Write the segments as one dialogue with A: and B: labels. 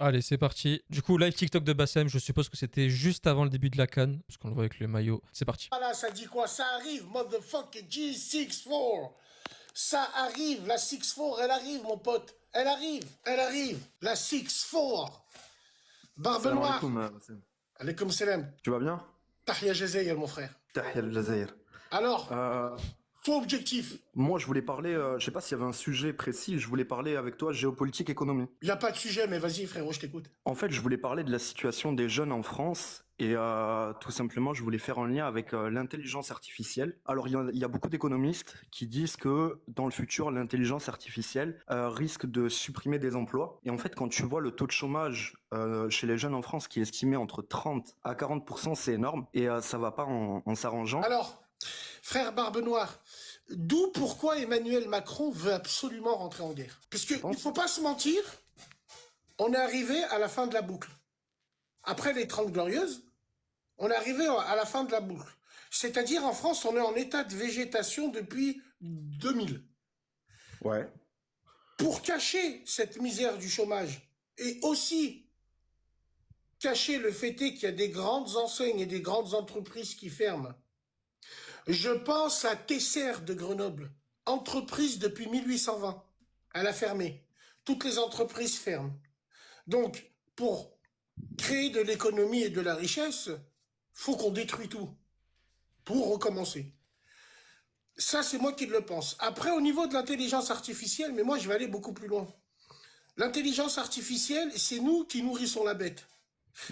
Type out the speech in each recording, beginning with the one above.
A: Allez, c'est parti. Du coup, live TikTok de Bassem, je suppose que c'était juste avant le début de la CAN, parce qu'on le voit avec le maillot. C'est parti.
B: Voilà, ça dit quoi? Ça arrive, motherfucker G64. Ça arrive, la 6-4, elle arrive, mon pote. Elle arrive. La 6-4. Barbe
C: Salam
B: noire.
C: alaikum, Bassem.
B: Alaykoum salam.
C: Tu vas bien?
B: Tahia Jazair, mon frère.
C: Tahia al-Jazair.
B: Alors,
C: Euh,
B: ton objectif?
C: Moi, je voulais parler, je sais pas s'il y avait un sujet précis, je voulais parler avec toi géopolitique, économie.
B: Il n'y a pas de sujet, mais vas-y, frérot, je t'écoute.
C: En fait, je voulais parler de la situation des jeunes en France et tout simplement, je voulais faire un lien avec l'intelligence artificielle. Alors, il y a beaucoup d'économistes qui disent que dans le futur, l'intelligence artificielle risque de supprimer des emplois. Et en fait, quand tu vois le taux de chômage chez les jeunes en France qui est estimé entre 30 à 40%, c'est énorme et ça va pas en s'arrangeant.
B: Alors, frère Barbe Noire, d'où pourquoi Emmanuel Macron veut absolument rentrer en guerre? Parce qu'il ne faut pas se mentir, on est arrivé à la fin de la boucle. Après les 30 Glorieuses, on est arrivé à la fin de la boucle. C'est-à-dire, en France, on est en état de végétation depuis 2000.
C: Ouais.
B: Pour cacher cette misère du chômage et aussi cacher le fait qu'il y a des grandes enseignes et des grandes entreprises qui ferment, je pense à Tesser de Grenoble, entreprise depuis 1820. Elle a fermé. Toutes les entreprises ferment. Donc, pour créer de l'économie et de la richesse, faut qu'on détruit tout pour recommencer. Ça, c'est moi qui le pense. Après, au niveau de l'intelligence artificielle, mais moi, je vais aller beaucoup plus loin. L'intelligence artificielle, c'est nous qui nourrissons la bête.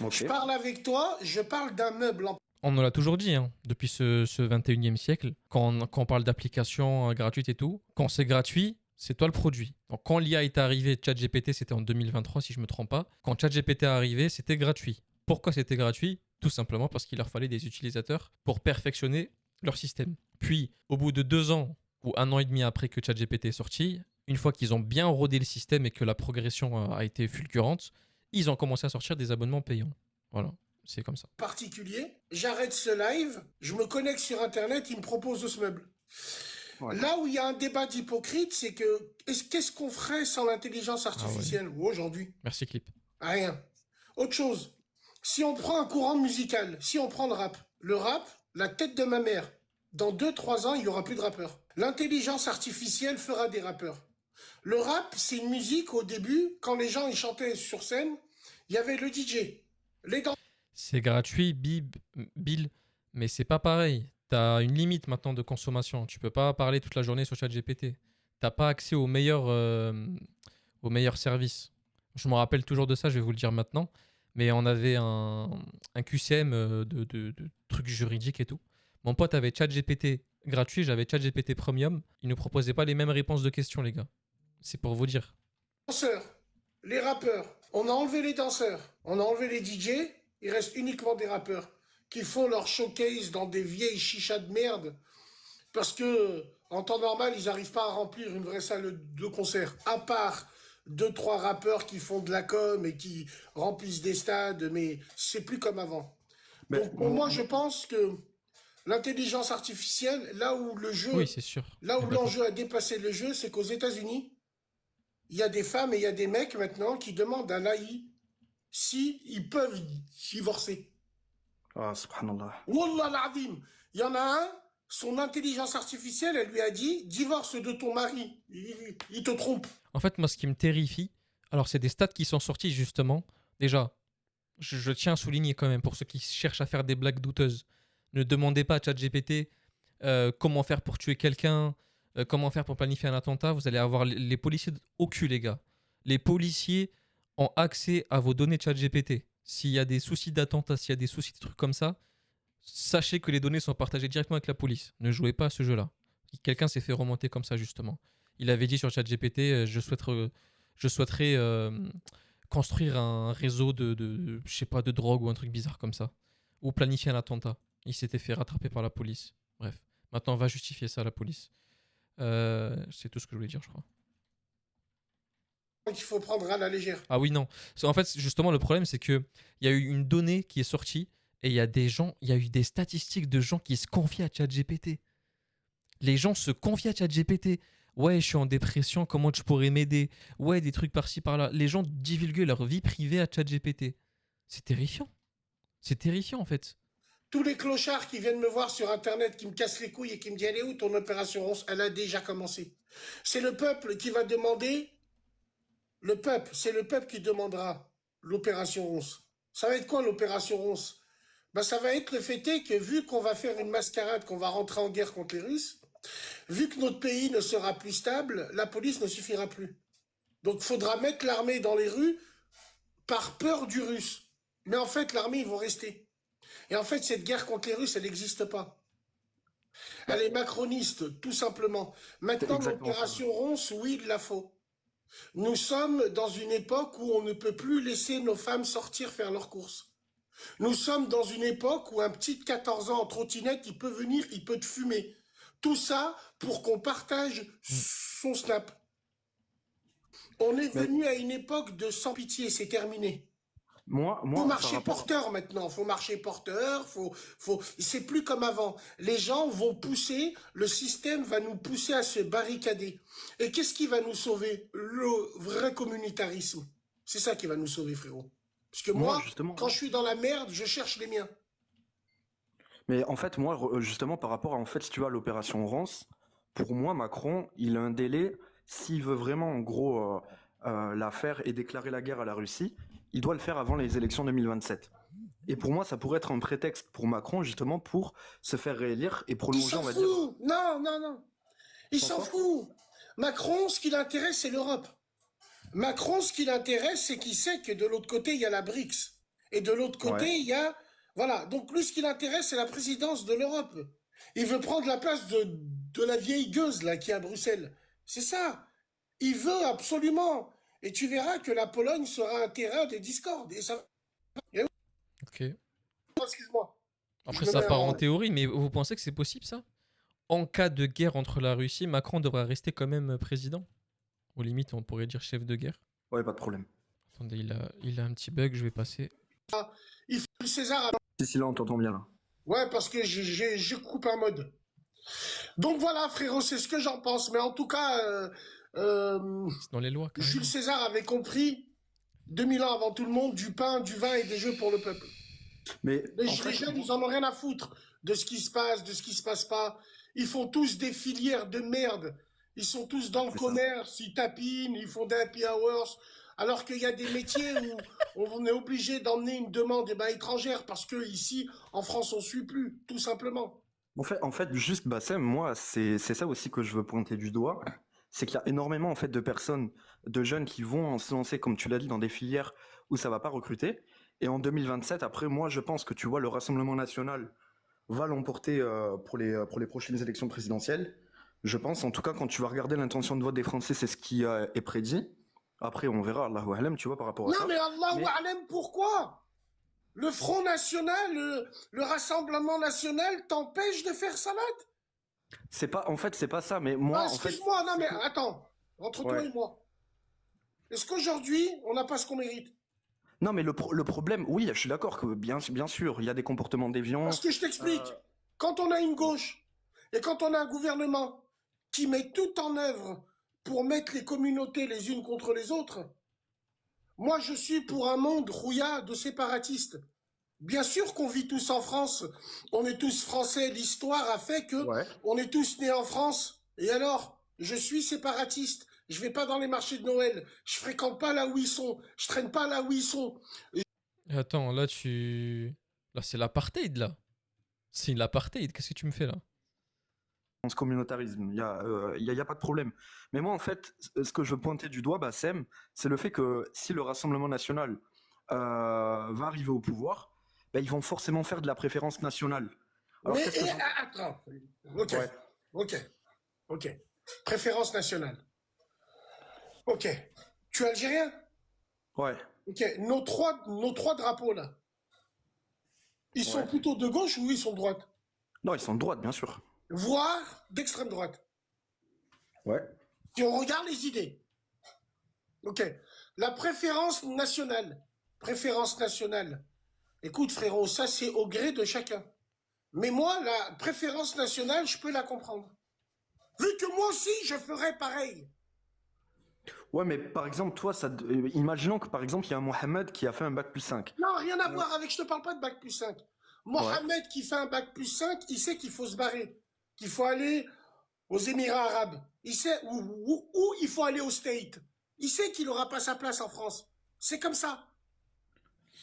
C: Okay.
B: Je parle avec toi, je parle d'un meuble en...
A: On nous l'a toujours dit, hein, depuis ce 21e siècle, quand on parle d'applications gratuites et tout, quand c'est gratuit, c'est toi le produit. Donc quand l'IA est arrivée, ChatGPT, c'était en 2023 si je me trompe pas, quand ChatGPT est arrivé, c'était gratuit. Pourquoi c'était gratuit? Tout simplement parce qu'il leur fallait des utilisateurs pour perfectionner leur système. Puis, au bout de 2 ans ou 1 an et demi après que ChatGPT est sorti, une fois qu'ils ont bien rodé le système et que la progression a été fulgurante, ils ont commencé à sortir des abonnements payants. Voilà. C'est comme ça.
B: Particulier, j'arrête ce live, je me connecte sur Internet, il me propose ce meuble. Ouais. Là où il y a un débat d'hypocrite, c'est que qu'est-ce qu'on ferait sans l'intelligence artificielle aujourd'hui?
A: Merci Clip.
B: Rien. Autre chose, si on prend un courant musical, si on prend le rap, la tête de ma mère, dans 2-3 ans, il n'y aura plus de rappeurs. L'intelligence artificielle fera des rappeurs. Le rap, c'est une musique, au début, quand les gens ils chantaient sur scène, il y avait le DJ, les danseurs.
A: C'est gratuit, Bill, mais c'est pas pareil. T'as une limite maintenant de consommation. Tu peux pas parler toute la journée sur ChatGPT. T'as pas accès aux meilleurs services. Je me rappelle toujours de ça, je vais vous le dire maintenant. Mais on avait un QCM de trucs juridiques et tout. Mon pote avait ChatGPT gratuit, j'avais ChatGPT Premium. Il ne proposait pas les mêmes réponses de questions, les gars. C'est pour vous dire.
B: Danseurs, les rappeurs. On a enlevé les danseurs, on a enlevé les DJ. Il reste uniquement des rappeurs qui font leur showcase dans des vieilles chichas de merde parce que en temps normal, ils n'arrivent pas à remplir une vraie salle de concert. À part 2-3 rappeurs qui font de la com et qui remplissent des stades, mais c'est plus comme avant. Mais donc pour moi, je pense que l'intelligence artificielle, là où le jeu,
A: oui, c'est sûr.
B: Là où l'enjeu a dépassé le jeu, c'est qu'aux États-Unis, il y a des femmes et il y a des mecs maintenant qui demandent à l'AI si ils peuvent divorcer.
C: Ah, subhanallah.
B: Wallah l'azim. Il y en a un, son intelligence artificielle, elle lui a dit, divorce de ton mari. Il te trompe.
A: En fait, moi, ce qui me terrifie, alors c'est des stats qui sont sortis justement. Déjà, je tiens à souligner quand même, pour ceux qui cherchent à faire des blagues douteuses, ne demandez pas à ChatGPT comment faire pour tuer quelqu'un, comment faire pour planifier un attentat. Vous allez avoir les policiers au cul, les gars. Les policiers ont accès à vos données ChatGPT. S'il y a des soucis d'attentat, s'il y a des soucis de trucs comme ça, sachez que les données sont partagées directement avec la police. Ne jouez pas à ce jeu-là. Quelqu'un s'est fait remonter comme ça, justement. Il avait dit sur ChatGPT, je souhaiterais construire un réseau je sais pas, de drogue ou un truc bizarre comme ça. Ou planifier un attentat. Il s'était fait rattraper par la police. Bref. Maintenant, on va justifier ça à la police. C'est tout ce que je voulais dire, je crois.
B: Qu'il faut prendre à la légère.
A: Ah oui, non. En fait, justement, le problème, c'est qu'il y a eu une donnée qui est sortie et il y a eu des statistiques de gens qui se confient à ChatGPT. Les gens se confient à ChatGPT. Ouais, je suis en dépression, comment tu pourrais m'aider? Ouais, des trucs par-ci par-là. Les gens divulguent leur vie privée à ChatGPT. C'est terrifiant. C'est terrifiant en fait.
B: Tous les clochards qui viennent me voir sur Internet, qui me cassent les couilles et qui me disent, elle est où ton opération Ronce? Elle a déjà commencé. C'est le peuple qui va demander, c'est le peuple qui demandera l'opération Ronce. Ça va être quoi l'opération Ronce? Ben, ça va être le fait est que vu qu'on va faire une mascarade, qu'on va rentrer en guerre contre les Russes, vu que notre pays ne sera plus stable, la police ne suffira plus. Donc il faudra mettre l'armée dans les rues par peur du russe. Mais en fait, l'armée, ils vont rester. Et en fait, cette guerre contre les Russes, elle n'existe pas. Elle
C: Bah,
B: est macroniste, tout simplement.
C: c'est
B: Maintenant,
C: exactement ça.
B: l'opération Ronce, oui, il la faut. Nous sommes dans une époque où on ne peut plus laisser nos femmes sortir faire leurs courses. Nous sommes dans une époque où un petit de 14 ans en trottinette, il peut venir, il peut te fumer. Tout ça pour qu'on partage
A: Mm.
B: son snap. On est
C: Mais
B: venu à une époque de sans pitié, c'est terminé. Faut
C: moi, par
B: marcher
C: rapport,
B: porteur maintenant, faut marcher porteur, c'est plus comme avant. Les gens vont pousser, le système va nous pousser à se barricader. Et qu'est-ce qui va nous sauver? Le vrai communautarisme. C'est ça qui va nous sauver, frérot. Parce que
C: moi
B: moi,
C: justement,
B: quand je suis dans la merde, je cherche les miens.
C: mais en fait, moi, justement, par rapport à, en fait, si tu vois, l'opération Rance, pour moi, Macron, il a un délai, s'il veut vraiment, en gros, la faire et déclarer la guerre à la Russie, il doit le faire avant les élections 2027. Et pour moi, ça pourrait être un prétexte pour Macron, justement, pour se faire réélire et
B: Il
C: prolonger,
B: s'en
C: on va dire.
B: fout. Non, non, non.
C: Tu
B: Il
C: penses
B: s'en
C: pas?
B: fout. Macron, ce qui l'intéresse, c'est l'Europe. Macron, ce qui l'intéresse, c'est qu'il sait que de l'autre côté, il y a la BRICS. Et de l'autre côté,
C: Ouais,
B: il y a... Voilà. Donc lui, ce qui l'intéresse, c'est la présidence de l'Europe. Il veut prendre la place de la vieille gueuse, là, qui est à Bruxelles. C'est ça. Il veut absolument. Et tu verras que la Pologne sera un terrain des discordes. Et ça...
A: Ok.
B: Excuse-moi. Je
A: Après,
B: me
A: ça
B: mets
A: part
B: en...
A: en théorie, mais vous pensez que c'est possible ça? En cas de guerre entre la Russie, Macron devrait rester quand même président. Au limite, on pourrait dire chef de guerre.
C: ouais, pas de problème.
A: Attendez, il a un petit bug, je vais passer.
B: Il faut le César.
C: Si, là, on t'entend bien, là.
B: Ouais, parce que je coupe un mode. Donc voilà, frérot, c'est ce que j'en pense. Mais en tout cas,
A: C'est dans les lois,
B: Jules
A: carrément.
B: César avait compris, 2000 ans avant tout le monde, du pain, du vin et des jeux pour le peuple.
C: Mais, en
B: Les
C: fait,
B: jeunes, ils en ont rien à foutre de ce qui se passe, de ce qui se passe pas. Ils font tous des filières de merde. Ils sont tous dans le
C: c'est ça.
B: commerce, ils tapinent, ils font des happy hours. Alors qu'il y a des métiers où on est obligé d'emmener une demande étrangère parce que ici, en France, on suit plus, tout simplement.
C: En fait, juste Bassem, moi, c'est ça aussi que je veux pointer du doigt, c'est qu'il y a énormément en fait de personnes, de jeunes qui vont se lancer, comme tu l'as dit, dans des filières où ça va pas recruter. Et en 2027, après, moi, je pense que tu vois, le Rassemblement national va l'emporter pour les prochaines élections présidentielles. Je pense, en tout cas, quand tu vas regarder l'intention de vote des Français, c'est ce qui est prédit. Après, on verra, Allahu Alam, tu vois, par rapport à
B: Non,
C: ça.
B: mais Allahu
C: Mais
B: Alem, pourquoi? Le Front National, le Rassemblement National t'empêche de faire salade?
C: c'est pas, en fait, c'est pas ça. Mais
B: Ah,
C: moi, en fait,
B: excuse-moi, non,
C: c'est
B: mais
C: que,
B: attends, entre toi
C: ouais.
B: et moi. Est-ce qu'aujourd'hui, on n'a pas ce qu'on mérite?
C: Non, mais le problème, oui, je suis d'accord que bien sûr, il y a des comportements déviants.
B: Parce que je t'explique.
C: Euh,
B: Quand on a une gauche et quand on a un gouvernement qui met tout en œuvre pour mettre les communautés les unes contre les autres, moi je suis pour un monde rouillard de séparatistes. Bien sûr qu'on vit tous en France, on est tous français, l'histoire a fait que
C: ouais.
B: on est tous nés en France. Et alors, je suis séparatiste, je vais pas dans les marchés de Noël, je fréquente pas là où ils sont, je traîne pas là où ils sont.
A: Et attends, là, Là, c'est l'apartheid, là. C'est l'apartheid, qu'est-ce que tu me fais, là?
C: Ce communautarisme, il y a pas de problème. Mais moi, en fait, ce que je veux pointer du doigt, Bassem, c'est le fait que si le Rassemblement national va arriver au pouvoir, ben, ils vont forcément faire de la préférence nationale. Alors,
B: Mais
C: qu'est-ce que j'en...
B: attends, ok,
C: Ouais,
B: ok, ok. Préférence nationale. Ok. Tu es algérien?
C: ouais,
B: Ok. Nos trois drapeaux là, ils sont
C: ouais.
B: plutôt de gauche ou ils sont de droite?
C: Non, ils sont de droite, bien sûr.
B: Voire d'extrême droite.
C: Ouais.
B: Si on regarde les idées. Ok. La préférence nationale. Préférence nationale. Écoute, frérot, ça c'est au gré de chacun. Mais moi, la préférence nationale, je peux la comprendre. Vu que moi aussi, je ferais pareil.
C: Ouais, mais par exemple, toi, imaginons que par exemple, il y a un Mohamed qui a fait un bac plus 5.
B: Non, rien à voir avec, je te parle pas de bac plus 5.
C: Ouais.
B: Mohamed qui fait un bac plus 5, il sait qu'il faut se barrer, qu'il faut aller aux Émirats arabes. Il sait où il faut aller au State. Il sait qu'il n'aura pas sa place en France. C'est comme ça.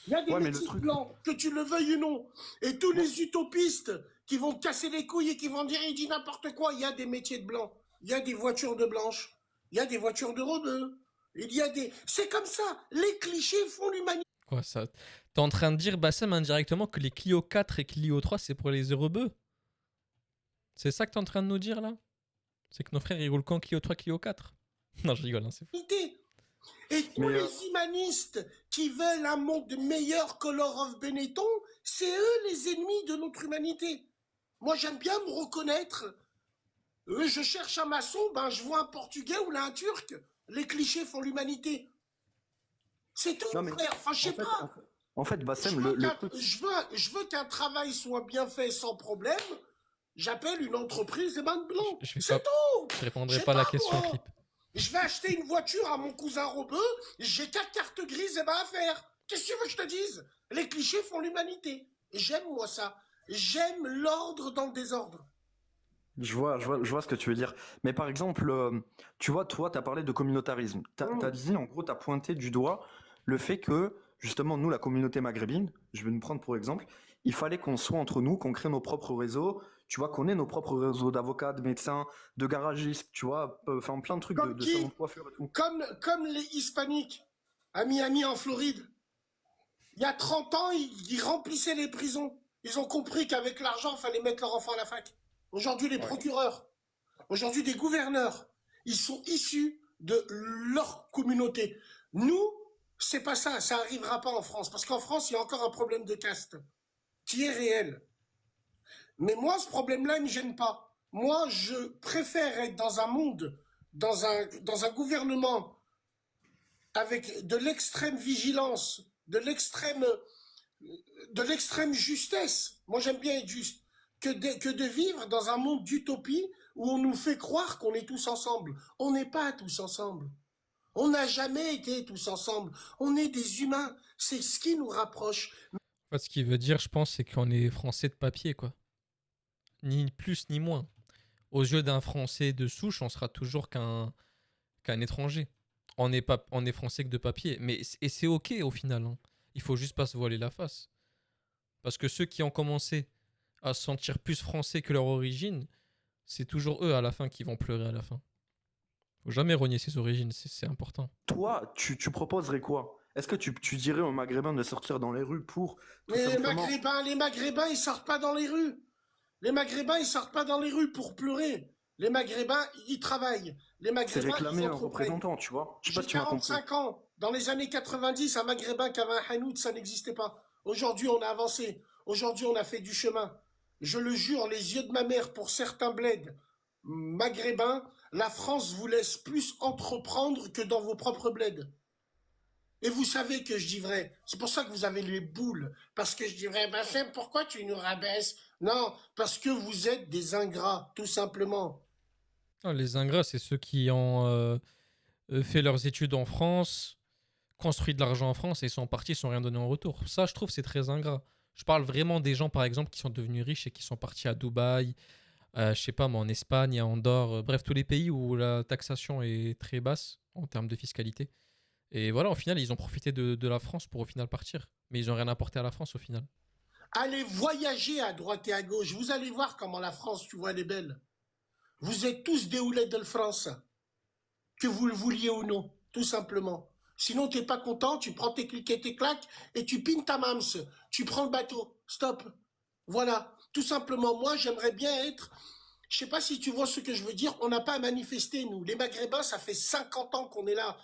B: Il y a des
C: Ouais, mais le
B: métiers
C: truc,
B: blancs, que tu le veuilles ou non. Et tous les utopistes qui vont te casser les couilles et qui vont dire il dit n'importe quoi, il y a des métiers de blancs. Il y a des voitures de blanches. Il y a des voitures de rebeux. Il y a des... C'est comme ça. Les clichés font l'humanité.
A: Quoi, ça... T'es en train de dire, Bassem, indirectement, que les Clio 4 et Clio 3, c'est pour les heureux? C'est ça que t'es en train de nous dire, là? C'est que nos frères, ils roulent qu'en Clio 3, Clio 4? Non, je rigole, hein, c'est fou.
B: Et tous
C: mais
B: les humanistes qui veulent un monde meilleur que l'Europe Benetton, c'est eux les ennemis de notre humanité. Moi, j'aime bien me reconnaître. Je cherche un maçon, ben je vois un Portugais ou là un Turc. Les clichés font l'humanité. C'est tout,
C: non, mais
B: frère. Enfin, je
C: en
B: sais
C: fait,
B: pas.
C: Bassem, le truc,
B: Je veux qu'un travail soit bien fait sans problème. J'appelle une entreprise des mains de blanc.
A: Je vais
B: C'est
A: pas...
B: tout.
A: Je
B: Je
A: répondrai
B: sais
A: pas à la
B: pas,
A: question,
B: moi.
A: Clip.
B: Je vais acheter une voiture à mon cousin Robeux. J'ai 4 cartes grises et ben à faire. Qu'est-ce que tu veux que je te dise? Les clichés font l'humanité. Et j'aime, moi, ça. J'aime l'ordre dans le désordre.
C: je vois ce que tu veux dire. Mais par exemple, tu vois, toi, tu as parlé de communautarisme. T'as
B: Hum.
C: dit, en gros, tu as pointé du doigt le fait que, justement, nous, la communauté maghrébine, je vais nous prendre pour exemple, il fallait qu'on soit entre nous, qu'on crée nos propres réseaux, tu vois, qu'on ait nos propres réseaux d'avocats, de médecins, de garagistes, tu vois, enfin plein de trucs
B: Comme
C: de salons
B: qui?
C: de coiffure et tout.
B: Comme les hispaniques à Miami en Floride. Il y a 30 ans, ils remplissaient les prisons. Ils ont compris qu'avec l'argent, il fallait mettre leur enfant à la fac. Aujourd'hui, les
C: Ouais.
B: procureurs, aujourd'hui, des gouverneurs, ils sont issus de leur communauté. Nous, c'est pas ça, ça arrivera pas en France. Parce qu'en France, il y a encore un problème de caste qui est réel. Mais moi, ce problème-là, il ne me gêne pas. Moi, je préfère être dans un monde, dans un gouvernement avec de l'extrême vigilance, de l'extrême justesse. Moi, j'aime bien être juste. Que de vivre dans un monde d'utopie où on nous fait croire qu'on est tous ensemble. On n'est pas tous ensemble. On n'a jamais été tous ensemble. On est des humains. C'est ce qui nous rapproche.
A: En fait, ce qu'il veut dire, je pense, c'est qu'on est français de papier, quoi. Ni plus ni moins. Aux yeux d'un français de souche, on sera toujours qu'un étranger. On est français que de papier. Et c'est ok au final, hein. Il faut juste pas se voiler la face. Parce que ceux qui ont commencé à se sentir plus français que leur origine, c'est toujours eux à la fin qui vont pleurer à la fin. Faut jamais renier ses origines, c'est important.
C: Toi, tu proposerais quoi? Est-ce que tu dirais aux Maghrébins de sortir dans les rues pour tout
B: Mais
C: simplement...
B: Les Maghrébins, ils sortent pas dans les rues. Les Maghrébins, ils sortent pas dans les rues pour pleurer. Les Maghrébins, ils travaillent. Les
C: C'est
B: Maghrébins, ils
C: réclamer un
B: entreprennent.
C: représentant, tu vois? Je sais pas
B: J'ai
C: si tu m'as compris.
B: 45 ans. Dans les années 90, un Maghrébin qui avait un hanout, ça n'existait pas. Aujourd'hui, on a avancé. Aujourd'hui, on a fait du chemin. Je le jure, les yeux de ma mère, pour certains bleds maghrébins, la France vous laisse plus entreprendre que dans vos propres bleds. Et vous savez que je dis vrai. C'est pour ça que vous avez les boules. Parce que je dis vrai. Ben, Fem, pourquoi tu nous rabaisses? Non, parce que vous êtes des ingrats, tout simplement.
A: Ah, les ingrats, c'est ceux qui ont fait leurs études en France, construit de l'argent en France et sont partis sans rien donner en retour. Ça, je trouve, c'est très ingrat. Je parle vraiment des gens, par exemple, qui sont devenus riches et qui sont partis à Dubaï, je sais pas, moi, en Espagne, à Andorre, bref, tous les pays où la taxation est très basse en termes de fiscalité. Et voilà, au final, ils ont profité de la France pour au final partir. Mais ils n'ont rien apporté à la France au final.
B: Allez voyager à droite et à gauche. Vous allez voir comment la France, tu vois, elle est belle. Vous êtes tous des houlets de France. Que vous le vouliez ou non, tout simplement. Sinon, t'es pas content, tu prends tes clics et tes claques et tu pines ta mams. Tu prends le bateau. Stop. Voilà. Tout simplement, moi, j'aimerais bien être... Je sais pas si tu vois ce que je veux dire. On n'a pas à manifester, nous. Les Maghrébins, ça fait 50 ans qu'on est là.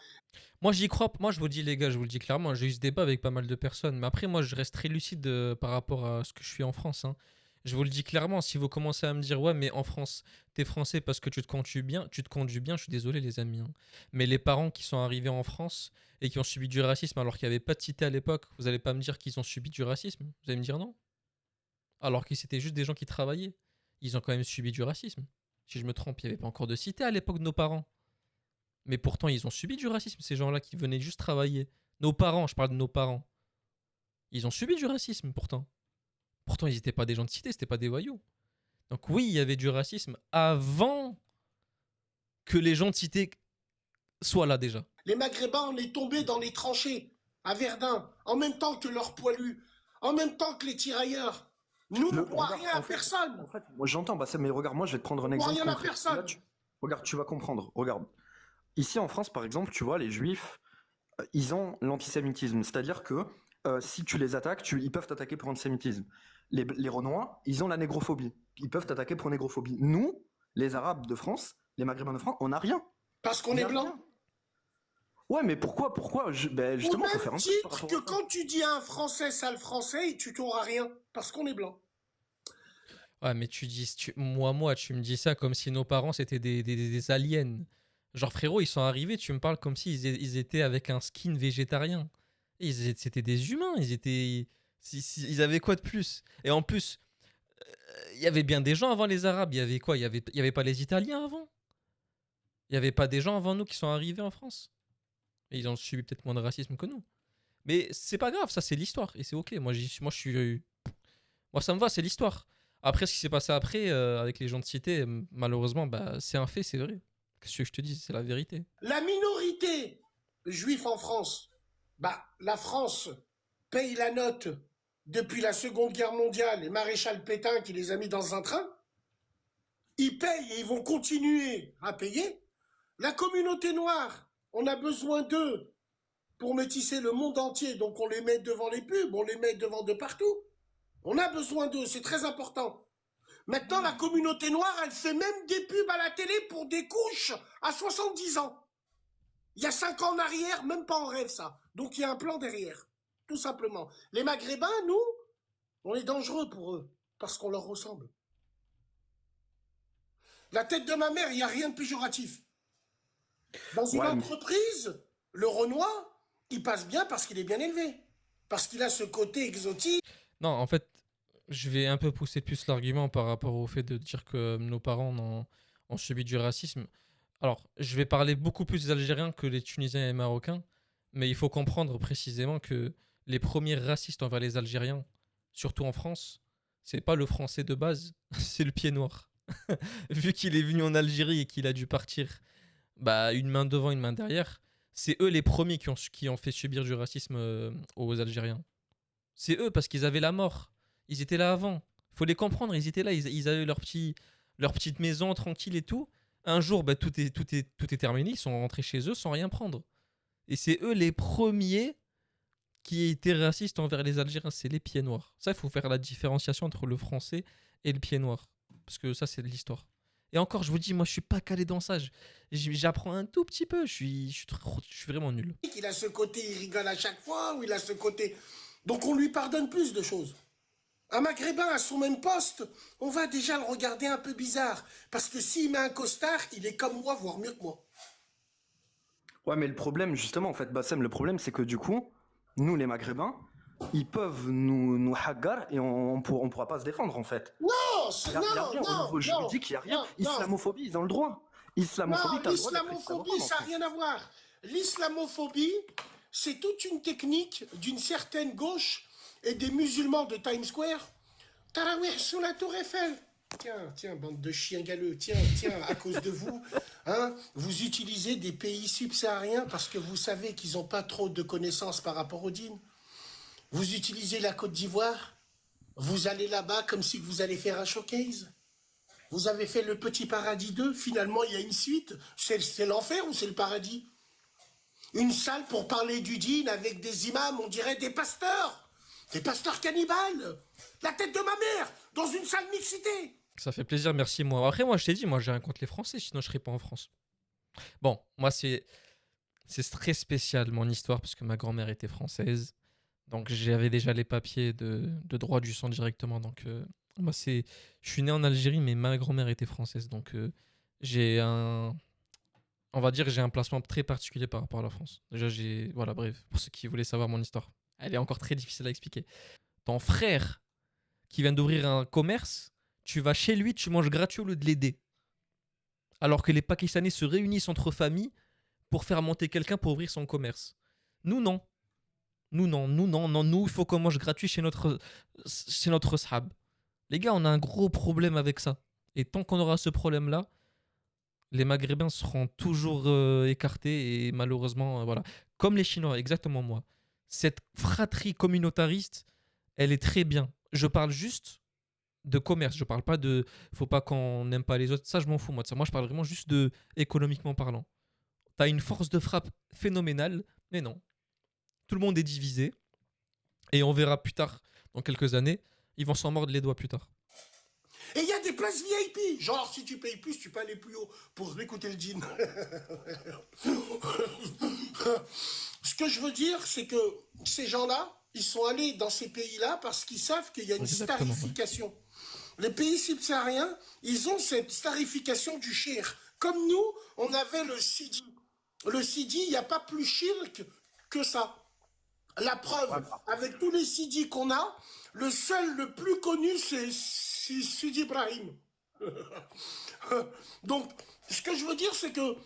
A: Moi, j'y crois. Moi, je vous dis, les gars, je vous le dis clairement, j'ai eu ce débat avec pas mal de personnes. Mais après, moi, je reste très lucide par rapport à ce que je suis en France, hein. Je vous le dis clairement, si vous commencez à me dire, ouais, mais en France, t'es français parce que tu te conduis bien, je suis désolé, les amis, hein. Mais les parents qui sont arrivés en France et qui ont subi du racisme alors qu'il n'y avait pas de cité à l'époque, vous allez pas me dire qu'ils ont subi du racisme? Vous allez me dire non? Alors que c'était juste des gens qui travaillaient. Ils ont quand même subi du racisme. Si je me trompe, il n'y avait pas encore de cité à l'époque de nos parents. Mais pourtant, ils ont subi du racisme, ces gens-là qui venaient juste travailler. Nos parents, je parle de nos parents. Ils ont subi du racisme, pourtant. Pourtant, ils n'étaient pas des gens de cité, c'était pas des voyous. Donc oui, il y avait du racisme avant que les gens de cité soient là déjà.
B: Les Maghrébins, on est tombés dans les tranchées, à Verdun, en même temps que leurs poilus, en même temps que les tirailleurs. Nous, on ne doit
C: Regarde,
B: rien à personne.
C: en fait, moi j'entends, Bassem, mais regarde, moi je vais te prendre un
B: On ne doit
C: exemple
B: rien à
C: concret. Là,
B: personne.
C: regarde, tu vas comprendre. Regarde. Ici en France, par exemple, tu vois, les juifs, ils ont l'antisémitisme. C'est-à-dire que si tu les attaques, ils peuvent t'attaquer pour antisémitisme. Les Renois, ils ont la négrophobie. Ils peuvent t'attaquer pour négrophobie. Nous, les Arabes de France, les Maghrébins de France, on n'a rien.
B: Parce qu'on
C: On
B: est
C: n'a
B: blanc.
C: rien. Ouais, mais pourquoi
B: Au
C: justement, faut
B: même
C: faire un truc par
B: titre
C: rapport
B: que
C: à ça.
B: quand tu dis à un Français sale français, tu t'auras rien. Parce qu'on est blanc.
A: Ouais, mais moi, tu me dis ça comme si nos parents c'était des aliens. Genre, frérot, ils sont arrivés, tu me parles comme ils étaient avec un skin végétarien. C'était des humains, ils avaient quoi de plus? Et en plus, il y avait bien des gens avant les Arabes. Il y avait quoi? Il y avait pas les Italiens avant? Il y avait pas des gens avant nous qui sont arrivés en France? Et ils ont subi peut-être moins de racisme que nous. Mais c'est pas grave, ça c'est l'histoire et c'est ok. Moi ça me va, c'est l'histoire. Après ce qui s'est passé après avec les gens de cité, malheureusement, bah c'est un fait, c'est vrai. Qu'est-ce que je te dis, c'est la vérité.
B: La minorité juive en France, bah, la France paye la note depuis la Seconde Guerre mondiale et Maréchal Pétain qui les a mis dans un train. Ils payent et ils vont continuer à payer. La communauté noire, on a besoin d'eux pour métisser le monde entier, donc on les met devant les pubs, on les met devant de partout. On a besoin d'eux, c'est très important. Maintenant, la communauté noire, elle fait même des pubs à la télé pour des couches à 70 ans. Il y a 5 ans en arrière, même pas en rêve ça. Donc il y a un plan derrière, tout simplement. Les Maghrébins, nous, on est dangereux pour eux, parce qu'on leur ressemble. La tête de ma mère, il n'y a rien de péjoratif. Dans une
C: Ouais,
B: entreprise, le Renoir, il passe bien parce qu'il est bien élevé. Parce qu'il a ce côté exotique.
A: Non, en fait, je vais un peu pousser plus l'argument par rapport au fait de dire que nos parents ont subi du racisme. Alors, je vais parler beaucoup plus des Algériens que les Tunisiens et les Marocains, mais il faut comprendre précisément que les premiers racistes envers les Algériens, surtout en France, c'est pas le français de base, c'est le pied noir. Vu qu'il est venu en Algérie et qu'il a dû partir bah, une main devant, une main derrière, c'est eux les premiers qui ont fait subir du racisme aux Algériens. C'est eux parce qu'ils avaient la mort. Ils étaient là avant. Faut les comprendre, ils étaient là, ils avaient leur petite maison tranquille et tout. Un jour, bah, tout est terminé, ils sont rentrés chez eux sans rien prendre. Et c'est eux les premiers qui étaient racistes envers les Algériens, c'est les pieds noirs. Ça, il faut faire la différenciation entre le français et le pied noir. Parce que ça, c'est de l'histoire. Et encore, je vous dis, moi, je suis pas calé dans ça. J'apprends un tout petit peu. Je suis vraiment nul.
B: Il a ce côté, il rigole à chaque fois, ou il a ce côté. Donc on lui pardonne plus de choses. Un Maghrébin à son même poste, on va déjà le regarder un peu bizarre. Parce que s'il met un costard, il est comme moi, voire mieux que moi.
C: ouais, mais le problème, justement, en fait, Bassem, le problème, c'est que du coup, nous, les Maghrébins, ils peuvent nous hagar et on pourra pas se défendre, en fait.
B: Non,
C: Il y a rien au niveau juridique, il y a rien. Islamophobie, ils ont le droit. Islamophobie,
B: non,
C: t'as le droit d'être extrêmement
B: l'islamophobie,
C: en
B: ça n'a
C: France.
B: rien à voir. L'islamophobie, c'est toute une technique d'une certaine gauche et des musulmans de Times Square. Tarawih sur la tour Eiffel. Tiens, bande de chiens galeux, tiens, à cause de vous, hein, vous utilisez des pays subsahariens parce que vous savez qu'ils n'ont pas trop de connaissances par rapport au dîn. Vous utilisez la Côte d'Ivoire, vous allez là-bas comme si vous allez faire un showcase. Vous avez fait le petit paradis 2, finalement il y a une suite. C'est l'enfer ou c'est le paradis? Une salle pour parler du dîn avec des imams, on dirait des pasteurs cannibales. La tête de ma mère, dans une salle mixité.
A: Ça fait plaisir, merci moi. Après, moi, je t'ai dit, moi, j'ai rien contre les Français, sinon je serais pas en France. Bon, moi, c'est très spécial mon histoire parce que ma grand-mère était française. Donc j'avais déjà les papiers de droit du sang directement. Donc moi je suis né en Algérie mais ma grand-mère était française. Donc on va dire j'ai un placement très particulier par rapport à la France. Déjà voilà bref, pour ceux qui voulaient savoir mon histoire. Elle est encore très difficile à expliquer. Ton frère qui vient d'ouvrir un commerce, tu vas chez lui, tu manges gratuit au lieu de l'aider. alors que les Pakistanais se réunissent entre familles pour faire monter quelqu'un pour ouvrir son commerce. Nous, non. Nous, il faut qu'on mange gratuit chez notre sahab. Les gars, on a un gros problème avec ça. Et tant qu'on aura ce problème-là, les Maghrébins seront toujours écartés et malheureusement, voilà. Comme les Chinois, exactement moi. Cette fratrie communautariste, elle est très bien. Je parle juste de commerce. Je parle pas de. Faut pas qu'on n'aime pas les autres. Ça, je m'en fous, moi, de ça. Moi, je parle vraiment juste de économiquement parlant. T'as une force de frappe phénoménale, mais non. Tout le monde est divisé. Et on verra plus tard, dans quelques années, ils vont s'en mordre les doigts plus tard.
B: Et il y a des places VIP. Genre, si tu payes plus, tu peux aller plus haut pour écouter le djinn. Ce que je veux dire, c'est que ces gens-là, ils sont allés dans ces pays-là parce qu'ils savent qu'il y a une
A: Exactement, ouais.
B: starification. Les pays subsahariens, ils ont cette starification du shirk. Comme nous, on avait le sidi. Le sidi, il n'y a pas plus shirk que ça. La preuve, avec tous les sidis qu'on a, le seul, le plus connu, c'est Sidi Ibrahim. Donc, ce que je veux dire, c'est que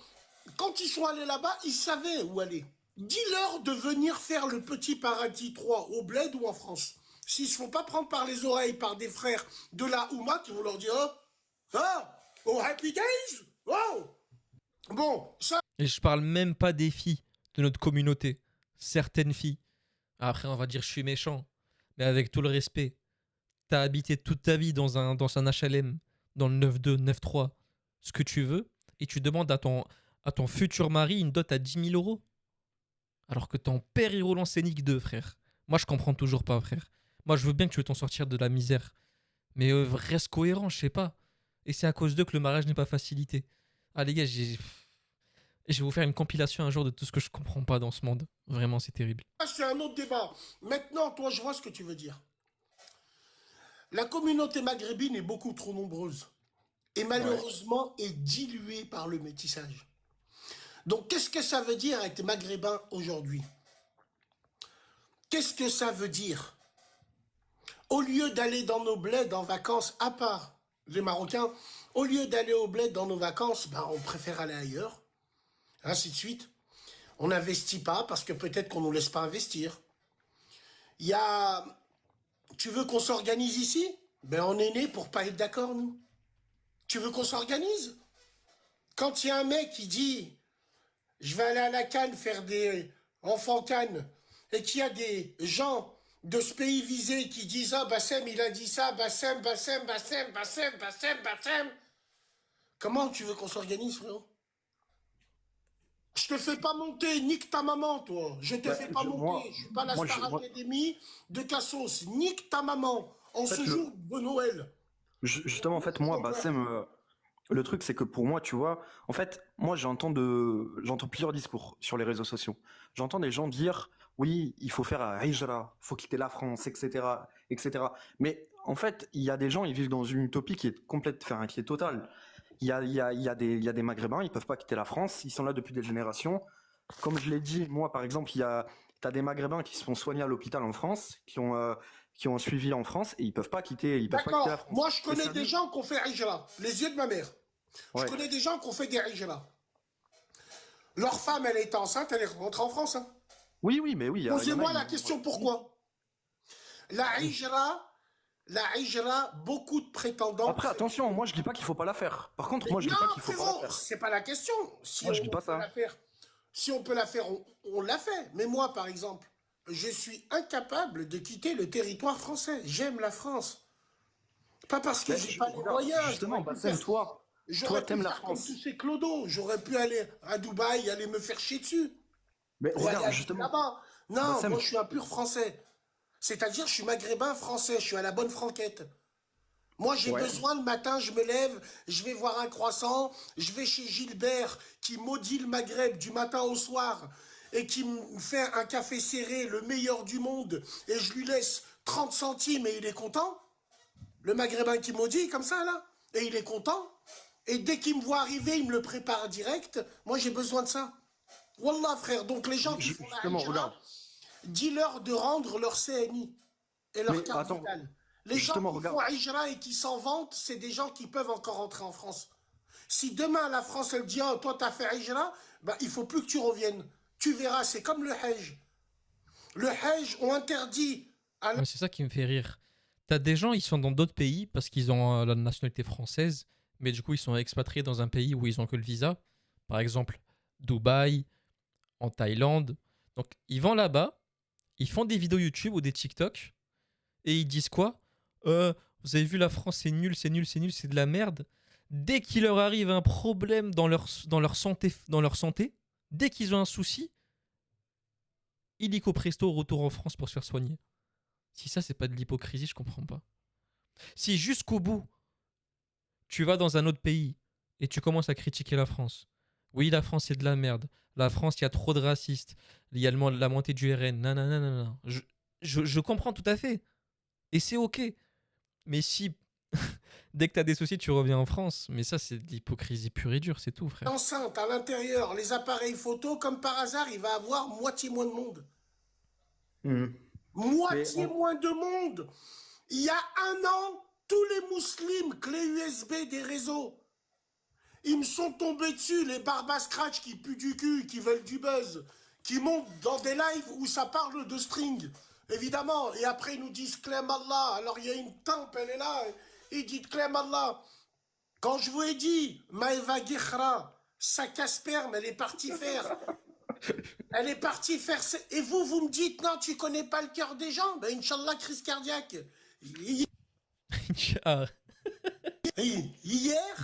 B: quand ils sont allés là-bas, ils savaient où aller. Dis-leur de venir faire le petit paradis 3 au bled ou en France. S'ils ne se font pas prendre par les oreilles par des frères de la Oumma qui vont leur dire oh Happy Days, oh. Bon, ça.
A: Et je parle même pas des filles de notre communauté. Certaines filles. Après, on va dire je suis méchant. Mais avec tout le respect, t'as habité toute ta vie dans un HLM, dans le 9-2, 9-3, ce que tu veux, et tu demandes à ton futur mari une dot à 10 000 euros. Alors que ton père, il roule en Scénic 2, frère. Moi, je comprends toujours pas, frère. Moi, je veux bien que tu veux t'en sortir de la misère. Mais reste cohérent, je sais pas. Et c'est à cause d'eux que le mariage n'est pas facilité. Ah, les gars, je vais vous faire une compilation un jour de tout ce que je comprends pas dans ce monde. Vraiment, c'est terrible.
B: C'est un autre débat. Maintenant, toi, je vois ce que tu veux dire. La communauté maghrébine est beaucoup trop nombreuse et malheureusement est diluée par le métissage. Donc, qu'est-ce que ça veut dire être maghrébin aujourd'hui? Qu'est-ce que ça veut dire? Au lieu d'aller dans nos bleds en vacances, à part les Marocains, au lieu d'aller au bled dans nos vacances, ben, on préfère aller ailleurs, ainsi de suite. On n'investit pas parce que peut-être qu'on ne nous laisse pas investir. Il y a... Tu veux qu'on s'organise ici? Ben on est né pour pas être d'accord, nous. Tu veux qu'on s'organise? Quand il y a un mec qui dit « Je vais aller à la Cannes faire des enfants Cannes » et qu'il y a des gens de ce pays visé qui disent « Ah, Bassem, il a dit ça, Bassem, Bassem, Bassem, Bassem, Bassem, Bassem » Comment tu veux qu'on s'organise, frérot? Je te fais pas monter, nique ta maman, toi. Je te fais pas monter. Je suis pas la Star Academy de Cassos. Nique ta maman en ce jour de Noël.
C: Justement, en fait, moi, Bassem, le truc, c'est que pour moi, tu vois, en fait, moi, j'entends plusieurs discours sur les réseaux sociaux. J'entends des gens dire, oui, il faut faire un hijra, faut quitter la France, etc., etc. Mais en fait, il y a des gens, ils vivent dans une utopie qui est complète, enfin, qui est totale. Il y a des Maghrébins, ils peuvent pas quitter la France, ils sont là depuis des générations. Comme je l'ai dit, moi, par exemple, t'as des Maghrébins qui se font soigner à l'hôpital en France, qui ont suivi en France, et ils peuvent pas quitter la France.
B: D'accord. Moi, je connais des gens qui ont fait hijra. Les yeux de ma mère. Je connais des gens qui ont fait des hijra. Leur femme, elle est enceinte, elle est rentrée en France. Hein.
C: Oui, mais oui.
B: Posez-moi la question pourquoi. La hijra, beaucoup de prétendants.
C: Après, attention, moi je dis pas qu'il faut pas la faire. Par contre, moi je dis pas qu'il faut pas la faire.
B: C'est pas la question. Si
C: moi je dis pas ça.
B: Si on peut la faire, on l'a fait. Mais moi, par exemple, je suis incapable de quitter le territoire français. J'aime la France. Pas parce que j'ai pas les moyens.
C: Justement, Bassem, toi t'aimes la France.
B: Comme tous ces clodos. J'aurais pu aller à Dubaï, aller me faire chier dessus.
C: Mais regarde, justement.
B: Là-bas. Non,
C: Bassem,
B: moi je suis un pur français. C'est-à-dire, je suis maghrébin français, je suis à la bonne franquette. Moi, j'ai besoin, le matin, je me lève, je vais voir un croissant, je vais chez Gilbert, qui maudit le Maghreb du matin au soir, et qui me fait un café serré, le meilleur du monde, et je lui laisse 30 centimes et il est content. Le Maghrébin qui maudit, comme ça, là, et il est content. Et dès qu'il me voit arriver, il me le prépare direct. Moi, j'ai besoin de ça. Wallah, frère, donc les gens qui font la hijra, dis-leur de rendre leur CNI et leur carte vitale. Les gens qui font hijra et qui s'en vantent, c'est des gens qui peuvent encore rentrer en France. Si demain la France, elle dit, oh, toi, t'as fait Hijra, bah, il faut plus que tu reviennes. Tu verras, c'est comme le Hajj. Le Hajj, on interdit à
A: Ouais, c'est ça qui me fait rire. T'as des gens, ils sont dans d'autres pays parce qu'ils ont la nationalité française, mais du coup, ils sont expatriés dans un pays où ils ont que le visa. Par exemple, Dubaï, en Thaïlande. Donc, ils vont là-bas, ils font des vidéos YouTube ou des TikTok, et ils disent quoi? Vous avez vu, la France, c'est nul, c'est nul, c'est nul, c'est de la merde. Dès qu'il leur arrive un problème dans leur santé, dès qu'ils ont un souci, illico presto, retour en France pour se faire soigner. Si ça, c'est pas de l'hypocrisie, je comprends pas. Si jusqu'au bout, tu vas dans un autre pays et tu commences à critiquer la France. Oui, la France, c'est de la merde. La France, il y a trop de racistes. Il y a la montée du RN. Nanana, nanana. Je comprends tout à fait. Et c'est OK. Mais si, dès que tu as des soucis, tu reviens en France. Mais ça, c'est de l'hypocrisie pure et dure, c'est tout, frère.
B: l'enceinte, à l'intérieur, les appareils photo, comme par hasard, il va avoir moitié moins de monde.
C: Mhm. Mais
B: Moitié moins de monde. Il y a un an, tous les musulmans, clés USB des réseaux, ils me sont tombés dessus, les barbas scratch qui puent du cul, qui veulent du buzz, qui montent dans des lives où ça parle de string, évidemment. Et après, ils nous disent Clem Allah. Alors, il y a une tempe, elle est là. Il dit Clem Allah. Quand je vous ai dit, Maëva Guichra, sa casse-sperme, elle est partie faire. Elle est partie faire. Et vous, vous me dites, non, tu connais pas le cœur des gens? Ben, Inch'Allah, crise cardiaque.
A: Ah,
B: Hier,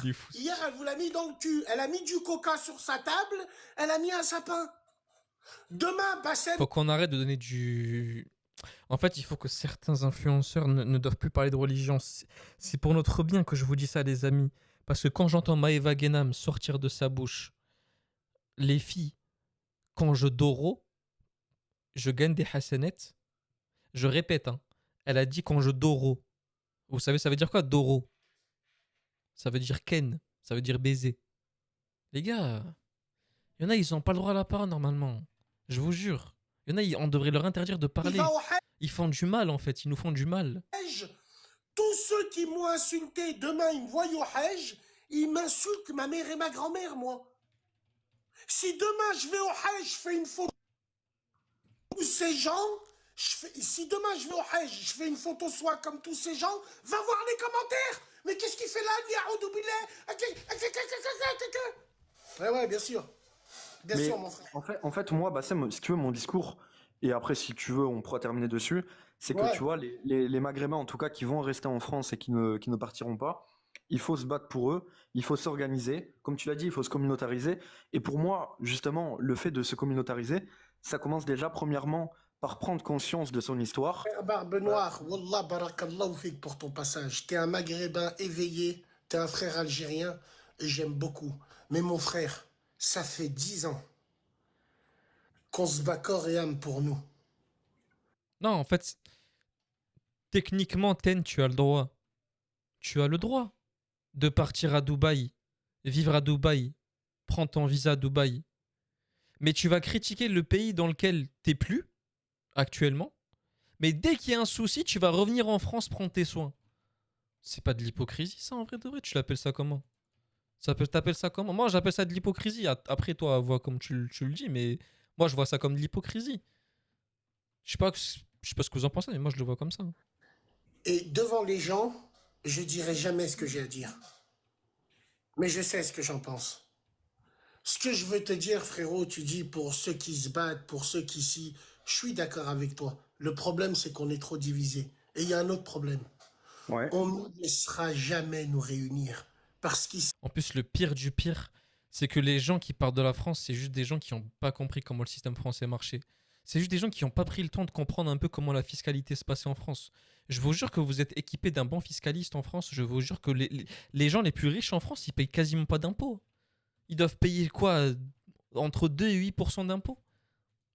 A: il est fou.
B: hier, elle vous l'a mis dans le cul. Elle a mis du coca sur sa table, elle a mis un sapin. Demain, Bassem,
A: Faut qu'on arrête de donner du. En fait, il faut que certains influenceurs ne doivent plus parler de religion. C'est pour notre bien que je vous dis ça, les amis. Parce que quand j'entends Maëva Guénam sortir de sa bouche, les filles, quand je doro, je gagne des hasanettes. Je répète, hein, elle a dit quand je doro. Vous savez, ça veut dire quoi, doro? Ça veut dire ken, ça veut dire baiser. Les gars, il y en a, ils n'ont pas le droit à la parole normalement. Je vous jure. Il y en a, on devrait leur interdire de
B: il
A: parler.
B: va au
A: Ils font du mal en fait, ils nous font du mal.
B: Hajj. Tous ceux qui m'ont insulté, demain, ils me voient au Hajj, ils m'insultent ma mère et ma grand-mère, moi. Si demain, je vais au Hajj, je fais une photo de tous ces gens, si demain, je vais au Hajj, je fais une photo soit comme tous ces gens, va voir les commentaires. Mais qu'est-ce qu'il fait là, Niaoudou Billah? Ouais, bien sûr. Bien
C: Mais
B: sûr, mon frère.
C: en fait, moi, Bassem, si tu veux, mon discours, et après, si tu veux, on pourra terminer dessus, c'est que
B: Ouais.
C: tu vois, les Maghrébins, en tout cas, qui vont rester en France et qui ne partiront pas, il faut se battre pour eux, il faut s'organiser. Comme tu l'as dit, il faut se communautariser. Et pour moi, justement, le fait de se communautariser, ça commence déjà, premièrement, par prendre conscience de son histoire.
B: Frère Barbe Noire, Wallah barakallahu fik pour ton passage. T'es un maghrébin éveillé, t'es un frère algérien, et j'aime beaucoup. Mais mon frère, ça fait 10 ans qu'on se bat corps et âme pour nous.
A: Non, en fait, techniquement, Ten, tu as le droit. Tu as le droit de partir à Dubaï, vivre à Dubaï, prendre ton visa à Dubaï. Mais tu vas critiquer le pays dans lequel t'es plus, actuellement. Mais dès qu'il y a un souci, tu vas revenir en France prendre tes soins. C'est pas de l'hypocrisie, ça, en vrai de vrai? Tu l'appelles ça comment? T'appelles ça comment? Moi, j'appelle ça de l'hypocrisie. Après, toi, vois comme tu le dis, mais moi, je vois ça comme de l'hypocrisie. Je sais pas ce que vous en pensez, mais moi, je le vois comme ça.
B: Et devant les gens, je dirai jamais ce que j'ai à dire. Mais je sais ce que j'en pense. Ce que je veux te dire, frérot, tu dis pour ceux qui se battent, pour ceux qui s'y... Je suis d'accord avec toi. Le problème, c'est qu'on est trop divisés. Et il y a un autre problème.
C: Ouais.
B: On ne laissera jamais nous réunir. Parce qu'ici,
A: En plus, le pire du pire, c'est que les gens qui partent de la France, c'est juste des gens qui n'ont pas compris comment le système français marchait. C'est juste des gens qui n'ont pas pris le temps de comprendre un peu comment la fiscalité se passait en France. Je vous jure que vous êtes équipé d'un bon fiscaliste en France. Je vous jure que les gens les plus riches en France, ils payent quasiment pas d'impôts. Ils doivent payer quoi, entre 2 et 8% d'impôts.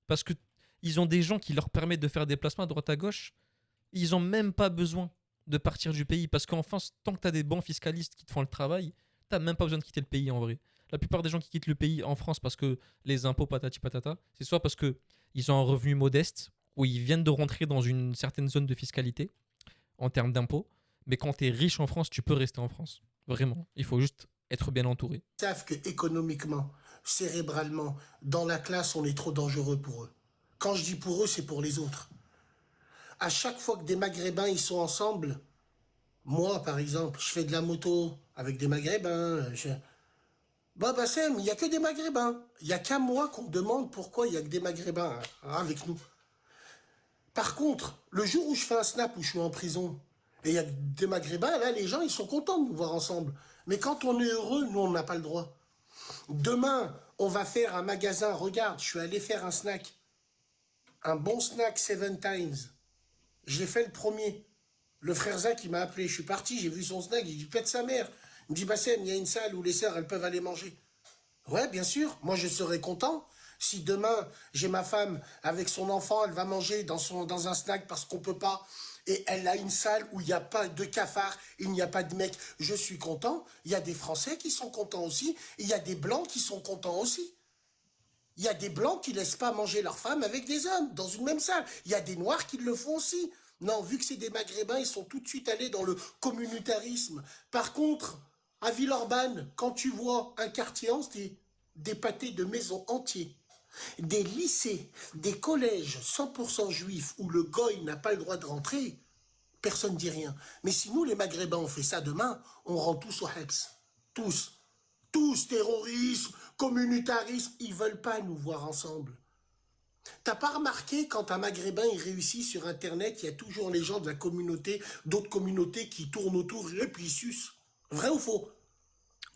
A: Parce que ils ont des gens qui leur permettent de faire des placements à droite à gauche. Ils n'ont même pas besoin de partir du pays. Parce qu'en France, tant que tu as des bons fiscalistes qui te font le travail, tu n'as même pas besoin de quitter le pays en vrai. La plupart des gens qui quittent le pays en France parce que les impôts patati patata, c'est soit parce qu'ils ont un revenu modeste ou ils viennent de rentrer dans une certaine zone de fiscalité en termes d'impôts. Mais quand tu es riche en France, tu peux rester en France. Vraiment. Il faut juste être bien entouré.
B: savent que économiquement, cérébralement, dans la classe, on est trop dangereux pour eux. Quand je dis pour eux, c'est pour les autres. À chaque fois que des Maghrébins ils sont ensemble, moi par exemple, je fais de la moto avec des Maghrébins. Bah Bassem, il n'y a que des Maghrébins. Il n'y a qu'à moi qu'on me demande pourquoi il n'y a que des Maghrébins avec nous. Par contre, le jour où je fais un snap où je suis en prison, et il y a des Maghrébins, là les gens ils sont contents de nous voir ensemble. Mais quand on est heureux, nous on n'a pas le droit. Demain, on va faire un magasin. Regarde, je suis allé faire un snack. Un bon snack Seven Times. Je l'ai fait le premier. Le frère Zach, il m'a appelé. Je suis parti, j'ai vu son snack. Il dit, pète sa mère. Il me dit, Bassem, il y a une salle où les sœurs, elles peuvent aller manger. Ouais, bien sûr. Moi, je serais content. Si demain, j'ai ma femme avec son enfant, elle va manger dans un snack parce qu'on peut pas. Et elle a une salle où il n'y a pas de cafard, il n'y a pas de mec. Je suis content. Il y a des Français qui sont contents aussi. Il y a des Blancs qui sont contents aussi. Il y a des Blancs qui ne laissent pas manger leurs femmes avec des hommes dans une même salle. Il y a des Noirs qui le font aussi. Non, vu que c'est des Maghrébins, ils sont tout de suite allés dans le communautarisme. Par contre, à Villeurbanne, quand tu vois un quartier entier, des pâtés de maisons entiers, des lycées, des collèges 100% juifs où le goy n'a pas le droit de rentrer, personne ne dit rien. Mais si nous, les Maghrébins, on fait ça demain, on rentre tous au Hex. Tous. Tous, terrorisme, communautarisme, ils veulent pas nous voir ensemble. T'as pas remarqué quand un Maghrébin il réussit sur Internet, il y a toujours les gens de la communauté, d'autres communautés qui tournent autour et puis ils sucent. Vrai ou faux?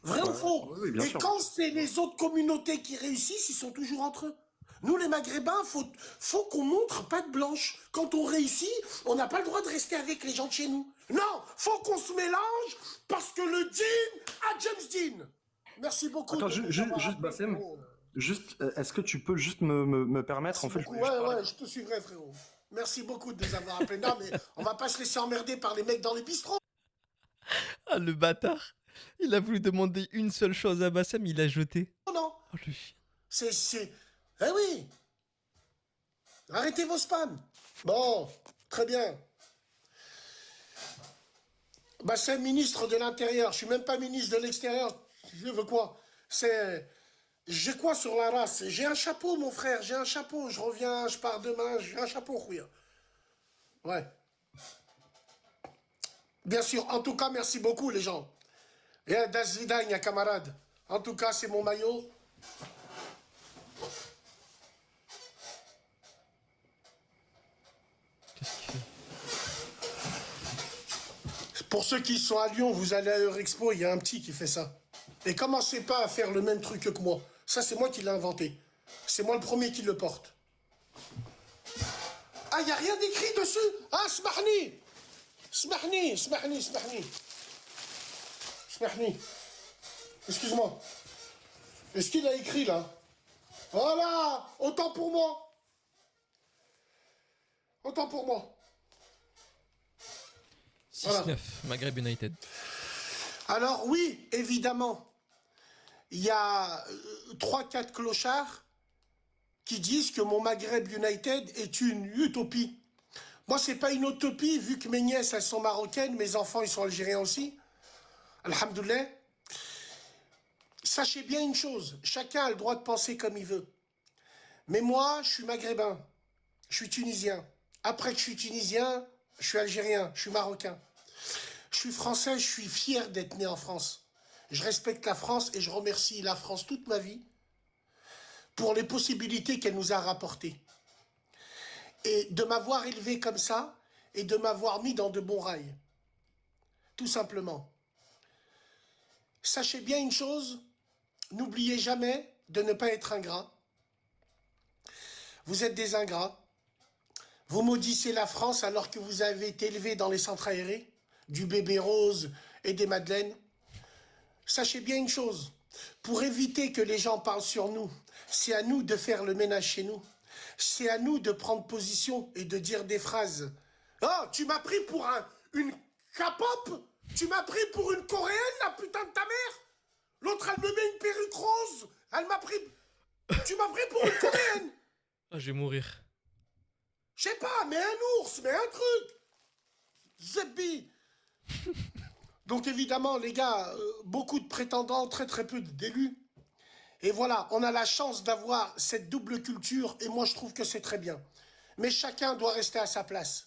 B: Vrai ou faux?
C: Oui, bien
B: Et
C: sûr.
B: quand c'est les autres communautés qui réussissent, ils sont toujours entre eux. Nous, les Maghrébins, faut qu'on montre patte blanche. Quand on réussit, on n'a pas le droit de rester avec les gens de chez nous. Non, faut qu'on se mélange parce que le Dean a James Dean. Merci beaucoup
C: Attends,
B: de nous avoir
C: juste
B: appelés,
C: Bassem,
B: frérot.
C: juste, est-ce que tu peux juste me permettre,
B: Merci
C: en fait, je
B: beaucoup.
C: voulais juste
B: Ouais,
C: parler.
B: ouais, je te suivrai, frérot. Merci beaucoup de nous avoir appelés. Non, mais on va pas se laisser emmerder par les mecs dans les bistrots.
A: Ah, le bâtard. Il a voulu demander une seule chose à Bassem, il a jeté.
B: Non,
A: Oh, le chien.
B: c'est... Eh oui. Arrêtez vos spams. Bon, très bien. Bah, c'est ministre de l'Intérieur. Je suis même pas ministre de l'Extérieur. Je veux quoi? C'est... J'ai quoi sur la race? J'ai un chapeau, mon frère. J'ai un chapeau. Je reviens, je pars demain. J'ai un chapeau, Khouya. Ouais. Bien sûr. En tout cas, merci beaucoup, les gens. Et das vidania, camarade. En tout cas, c'est mon maillot.
A: Qu'est-ce qu'il fait?
B: Pour ceux qui sont à Lyon, vous allez à Eurexpo, il y a un petit qui fait ça. Et commencez pas à faire le même truc que moi. Ça, c'est moi qui l'ai inventé. C'est moi le premier qui le porte. Ah, il n'y a rien d'écrit dessus? Ah, smahni. Smahni, smahni, smahni. Smahni. Excuse-moi. Est-ce qu'il a écrit là? Voilà. Autant pour moi. Autant pour moi.
A: 6-9,
B: Voilà.
A: Maghreb United.
B: Alors oui, évidemment, il y a 3-4 clochards qui disent que mon Maghreb United est une utopie. Moi, c'est pas une utopie, vu que mes nièces, elles sont marocaines, mes enfants, ils sont algériens aussi. Alhamdoulilah. Sachez bien une chose, chacun a le droit de penser comme il veut. Mais moi, je suis maghrébin, je suis tunisien. Après que je suis tunisien, je suis algérien, je suis marocain. Je suis français, je suis fier d'être né en France. Je respecte la France et je remercie la France toute ma vie pour les possibilités qu'elle nous a rapportées. Et de m'avoir élevé comme ça et de m'avoir mis dans de bons rails. Tout simplement. Sachez bien une chose, n'oubliez jamais de ne pas être ingrat. Vous êtes des ingrats. Vous maudissez la France alors que vous avez été élevé dans les centres aérés, du bébé rose et des madeleines. Sachez bien une chose, pour éviter que les gens parlent sur nous, c'est à nous de faire le ménage chez nous. C'est à nous de prendre position et de dire des phrases. Oh, tu m'as pris pour une K-pop? Tu m'as pris pour une coréenne, la putain de ta mère? L'autre, elle me met une perruque rose. Elle m'a pris... Tu m'as pris pour une coréenne?
A: Ah, je vais mourir.
B: Je sais pas, mais un ours, mais un truc. Zebbi. Donc évidemment, les gars, beaucoup de prétendants, très très peu d'élus. Et voilà, on a la chance d'avoir cette double culture et moi je trouve que c'est très bien. Mais chacun doit rester à sa place.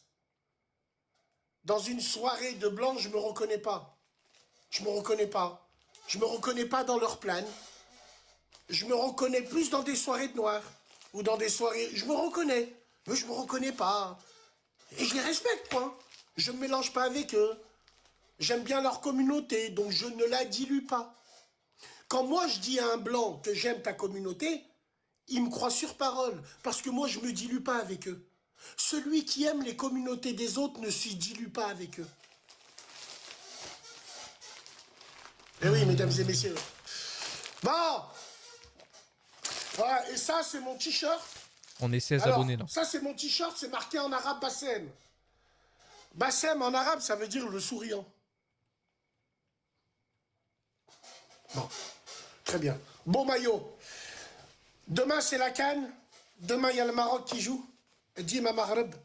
B: Dans une soirée de blanc, je me reconnais pas. Je me reconnais pas. Je me reconnais pas dans leur plan. Je me reconnais plus dans des soirées de noirs ou dans des soirées. Je me reconnais, mais je me reconnais pas. Et je les respecte, quoi. Je me mélange pas avec eux. J'aime bien leur communauté, donc je ne la dilue pas. Quand moi je dis à un blanc que j'aime ta communauté, il me croit sur parole, parce que moi je me dilue pas avec eux. Celui qui aime les communautés des autres ne s'y dilue pas avec eux. Eh oui, mesdames et messieurs. Bon. Voilà, et ça, c'est mon t-shirt.
A: On est 16
B: Alors,
A: abonnés là.
B: ça, c'est mon t-shirt, c'est marqué en arabe Bassem. Bassem, en arabe, ça veut dire le souriant. Bon, très bien. Bon maillot. Demain, c'est la CAN. Demain, il y a le Maroc qui joue. Dima Maghreb.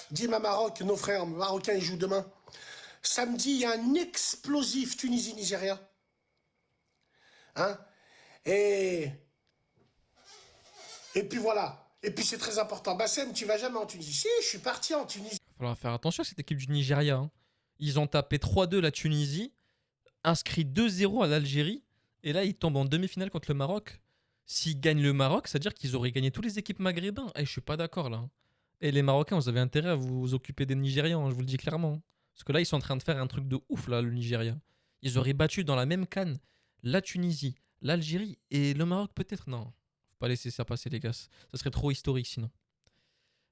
B: Dima Maroc, nos frères marocains, ils jouent demain. Samedi, il y a un explosif Tunisie-Nigeria. Hein? Et puis voilà. Et puis c'est très important. Bassem, tu vas jamais en Tunisie. Si, je suis parti en Tunisie.
A: Il va falloir faire attention à cette équipe du Nigeria. Hein. Ils ont tapé 3-2 la Tunisie, inscrit 2-0 à l'Algérie, et là ils tombent en demi-finale contre le Maroc. S'ils gagnent le Maroc, c'est-à-dire qu'ils auraient gagné toutes les équipes maghrébins. Je suis pas d'accord là. Hein. Et les Marocains, vous avez intérêt à vous occuper des Nigérians, hein, je vous le dis clairement. Parce que là, ils sont en train de faire un truc de ouf, là, le Nigeria. Ils auraient battu dans la même canne la Tunisie, l'Algérie et le Maroc peut-être. Non, faut pas laisser ça passer, les gars. Ça serait trop historique sinon.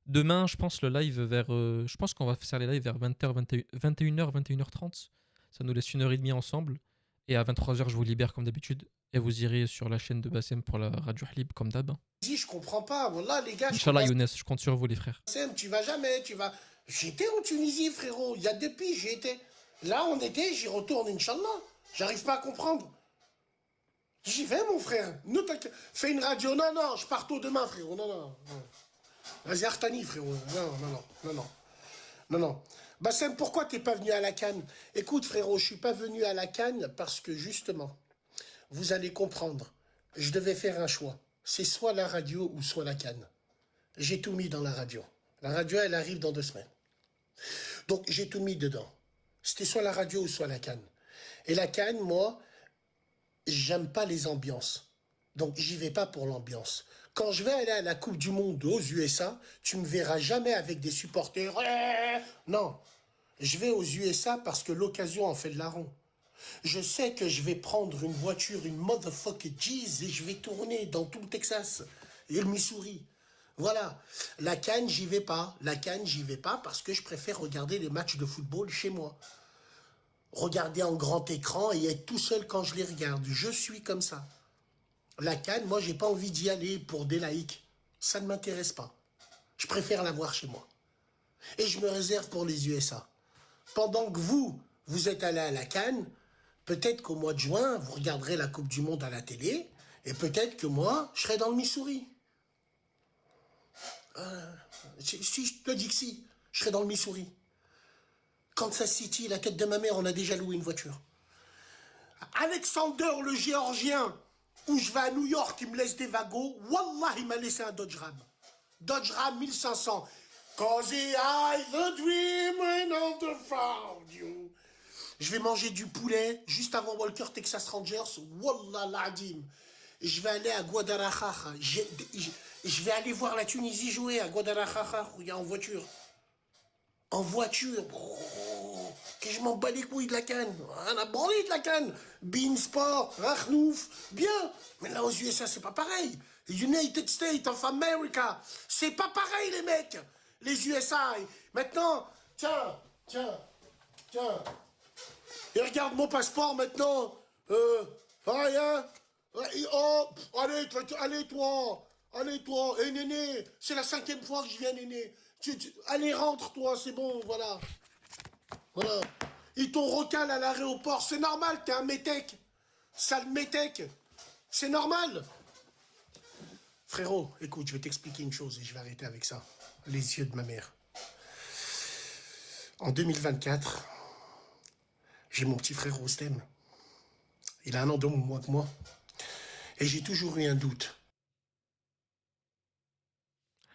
A: Demain, je pense le live vers. Je pense qu'on va faire les lives vers 20h, 21h, 21h30. Ça nous laisse 1h30 ensemble. Et à 23h, je vous libère comme d'habitude. Et vous irez sur la chaîne de Bassem pour la Radio Halib comme d'hab.
B: Je comprends pas. Voilà, les gars.
A: Inch'Allah, Younes, je compte sur vous, les frères.
B: Bassem, tu vas jamais. Tu vas. J'étais en Tunisie, frérot. Il y a 2 piges, j'y étais. Là, on était, j'y retourne, Inch'Allah. J'arrive pas à comprendre. J'y vais, mon frère. Nous, fais une radio. Non, non, je pars tôt demain, frérot. Non, non, non. Vas-y, Artani, frérot. Non, non, non, non, non. Non, non. Bassem, pourquoi t'es pas venu à la CAN? Écoute, frérot, je suis pas venu à la CAN parce que, justement, vous allez comprendre. Je devais faire un choix. C'est soit la radio ou soit la CAN. J'ai tout mis dans la radio. La radio, elle arrive dans 2 semaines. Donc, j'ai tout mis dedans. C'était soit la radio ou soit la CAN. Et la CAN, moi, j'aime pas les ambiances. Donc, j'y vais pas pour l'ambiance. Quand je vais aller à la Coupe du Monde aux USA, tu me verras jamais avec des supporters. Non, je vais aux USA parce que l'occasion en fait le larron. Je sais que je vais prendre une voiture, une motherfucker Jeez, et je vais tourner dans tout le Texas et le Missouri. Voilà. La CAN, j'y vais pas. La CAN, j'y vais pas parce que je préfère regarder les matchs de football chez moi. Regarder en grand écran et être tout seul quand je les regarde. Je suis comme ça. La CAN, moi, j'ai pas envie d'y aller pour des laïcs. Ça ne m'intéresse pas. Je préfère la voir chez moi. Et je me réserve pour les USA. Pendant que vous êtes allé à la CAN, peut-être qu'au mois de juin, vous regarderez la Coupe du Monde à la télé, et peut-être que moi, je serai dans le Missouri. Si je te dis que si, je serai dans le Missouri. Kansas City, la tête de ma mère, on a déjà loué une voiture. Alexander, le Géorgien, où je vais à New York, il me laisse des wagons. Wallah, il m'a laissé un Dodge Ram. Dodge Ram 1500. Cause I the dream when on the found you. Je vais manger du poulet juste avant Walker Texas Rangers. Wallah l'adim. Je vais aller à Guadalajara. Je vais aller voir la Tunisie jouer à Guadalajara. En voiture. En voiture. Oh, que je m'en bats les couilles de la canne. On a branlé de la canne. Bean Sport, Arnouf, bien. Mais là aux USA, c'est pas pareil. United States of America. C'est pas pareil, les mecs. Les USA. Maintenant, tiens. Et regarde mon passeport maintenant. Rien. Oh, allez toi. Et Néné, c'est la 5e fois que je viens, Néné. Allez, rentre toi, c'est bon, voilà. Voilà. Ils t'ont recalé à l'aéroport, c'est normal, t'es un métèque. Sale métèque. C'est normal. Frérot, écoute, je vais t'expliquer une chose et je vais arrêter avec ça. Les yeux de ma mère. En 2024, J'ai mon petit frère Rostem. Il a 1 an de moins que moi. Et j'ai toujours eu un doute.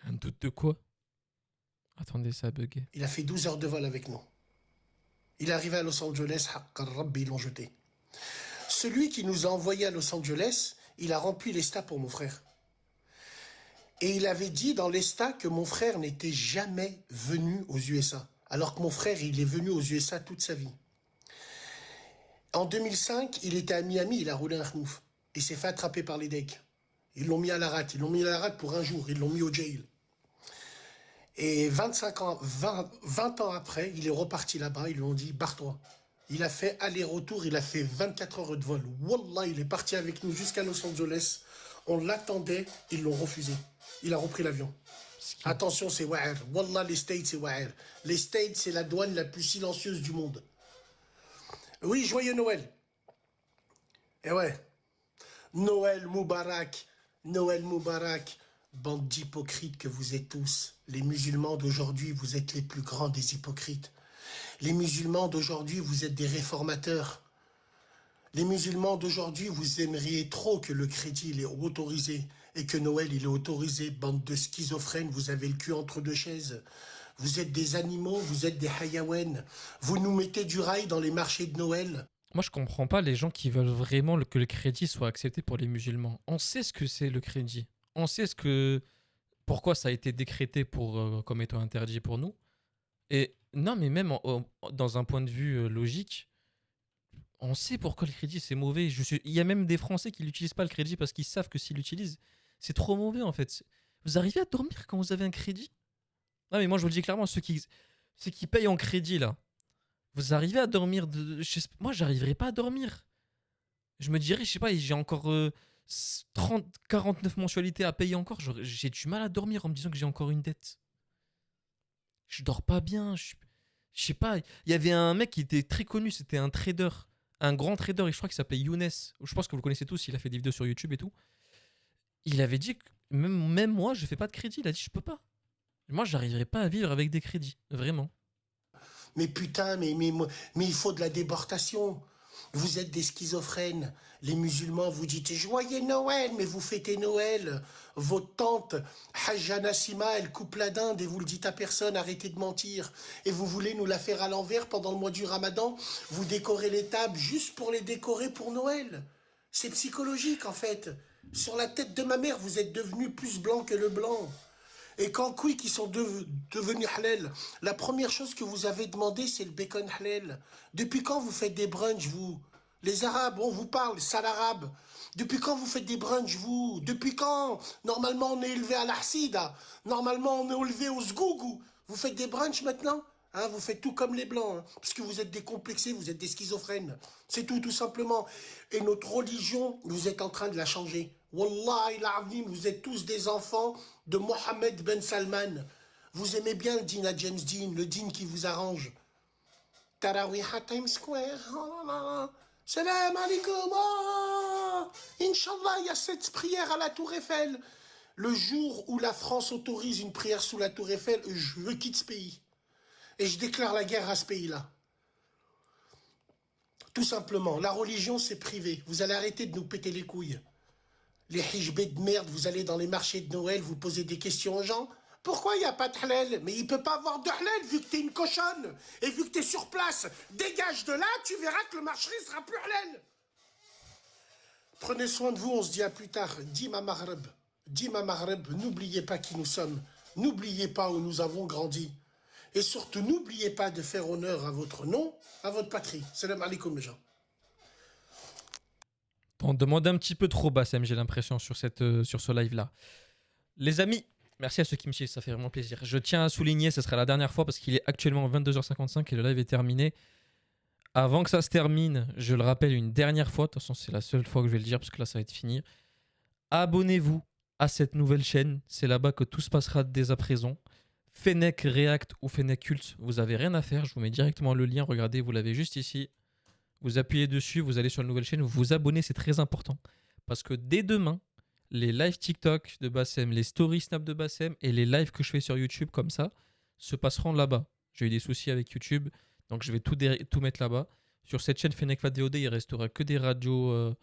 A: Un doute de quoi? Attendez, ça a bugué.
B: Il a fait 12 heures de vol avec nous. Il est arrivé à Los Angeles, ils l'ont jeté. Celui qui nous a envoyés à Los Angeles, il a rempli l'ESTA pour mon frère. Et il avait dit dans l'ESTA que mon frère n'était jamais venu aux USA. Alors que mon frère, il est venu aux USA toute sa vie. En 2005, il était à Miami, il a roulé un khnouf. Il s'est fait attraper par les decks. Ils l'ont mis à la rate. Ils l'ont mis à la rate pour un jour. Ils l'ont mis au jail. Et 20 ans après, il est reparti là-bas. Ils lui ont dit, barre-toi. Il a fait aller-retour. Il a fait 24 heures de vol. Wallah, il est parti avec nous jusqu'à Los Angeles. On l'attendait. Ils l'ont refusé. Il a repris l'avion. Attention, c'est Wa'er. Wallah, les States, c'est Wa'er. Les States, c'est la douane la plus silencieuse du monde. Oui, joyeux Noël. Et ouais. Noël Moubarak. Noël Moubarak. Bande d'hypocrites que vous êtes tous. Les musulmans d'aujourd'hui, vous êtes les plus grands des hypocrites. Les musulmans d'aujourd'hui, vous êtes des réformateurs. Les musulmans d'aujourd'hui, vous aimeriez trop que le crédit il est autorisé et que Noël il est autorisé. Bande de schizophrènes, vous avez le cul entre deux chaises. Vous êtes des animaux, vous êtes des hayawen. Vous nous mettez du rail dans les marchés de Noël.
A: Moi, je comprends pas les gens qui veulent vraiment que le crédit soit accepté pour les musulmans. On sait ce que c'est le crédit. On sait pourquoi ça a été décrété comme étant interdit pour nous. Et non, mais même dans un point de vue logique, on sait pourquoi le crédit c'est mauvais. Il y a même des Français qui n'utilisent pas le crédit parce qu'ils savent que s'ils l'utilisent, c'est trop mauvais en fait. Vous arrivez à dormir quand vous avez un crédit? Non, mais moi je vous le dis clairement, ceux qui payent en crédit là, vous arrivez à dormir moi, j'arriverai pas à dormir. Je me dirais, je sais pas, j'ai encore 49 mensualités à payer encore. J'ai du mal à dormir en me disant que j'ai encore une dette. Je dors pas bien. Je sais pas. Il y avait un mec qui était très connu, c'était un trader, un grand trader, et je crois qu'il s'appelait Younes. Je pense que vous le connaissez tous, il a fait des vidéos sur YouTube et tout. Il avait dit que même moi, je fais pas de crédit. Il a dit, je peux pas. Moi, j'arriverai pas à vivre avec des crédits, vraiment.
B: Mais putain, mais il faut de la déportation. Vous êtes des schizophrènes. Les musulmans, vous dites joyeux Noël, mais vous fêtez Noël. Votre tante, Hajja Nassima, elle coupe la dinde et vous le dites à personne, arrêtez de mentir. Et vous voulez nous la faire à l'envers pendant le mois du Ramadan. Vous décorez les tables juste pour les décorer pour Noël. C'est psychologique en fait. Sur la tête de ma mère, vous êtes devenus plus blanc que le blanc. Et quand Quick, ils sont devenus halal, la première chose que vous avez demandé, c'est le bacon halal. Depuis quand vous faites des brunchs, vous? Les Arabes, on vous parle, sale arabe. Depuis quand vous faites des brunchs, vous? Depuis quand? Normalement, on est élevé à l'Arsida. Normalement, on est élevé au Zgougou. Vous faites des brunchs maintenant? Hein, vous faites tout comme les Blancs, hein, parce que vous êtes décomplexés, vous êtes des schizophrènes. C'est tout simplement. Et notre religion, vous êtes en train de la changer. Wallah, il vous êtes tous des enfants de Mohammed Ben Salman. Vous aimez bien le dîn à James Dean, le dîn qui vous arrange. Tarawih à Times Square. Oh là là. Salam alaikum. Oh. Inch'Allah, il y a cette prière à la Tour Eiffel. Le jour où la France autorise une prière sous la Tour Eiffel, je quitte ce pays. Et je déclare la guerre à ce pays-là. Tout simplement, la religion, c'est privé. Vous allez arrêter de nous péter les couilles. Les hijbés de merde, vous allez dans les marchés de Noël, vous posez des questions aux gens. Pourquoi il n'y a pas de halal? Mais il ne peut pas avoir de halal vu que tu es une cochonne. Et vu que tu es sur place, dégage de là, tu verras que le marché sera plus halal. Prenez soin de vous, on se dit à plus tard. Dima Maghreb, n'oubliez pas qui nous sommes. N'oubliez pas où nous avons grandi. Et surtout, n'oubliez pas de faire honneur à votre nom, à votre patrie. Salam alaikum, les gens.
A: On demande un petit peu trop, Bassem, j'ai l'impression, sur ce live-là. Les amis, merci à ceux qui me suivent, ça fait vraiment plaisir. Je tiens à souligner, ce sera la dernière fois parce qu'il est actuellement 22h55 et le live est terminé. Avant que ça se termine, je le rappelle une dernière fois, de toute façon c'est la seule fois que je vais le dire parce que là ça va être fini. Abonnez-vous à cette nouvelle chaîne, c'est là-bas que tout se passera dès à présent. Fennec React ou Fennec Cult, vous n'avez rien à faire, je vous mets directement le lien, regardez, vous l'avez juste ici. Vous appuyez dessus, vous allez sur la nouvelle chaîne, vous vous abonnez, c'est très important. Parce que dès demain, les lives TikTok de Bassem, les stories Snap de Bassem et les lives que je fais sur YouTube comme ça se passeront là-bas. J'ai eu des soucis avec YouTube, donc je vais tout mettre là-bas. Sur cette chaîne Fennec Fat VOD, il restera que des radios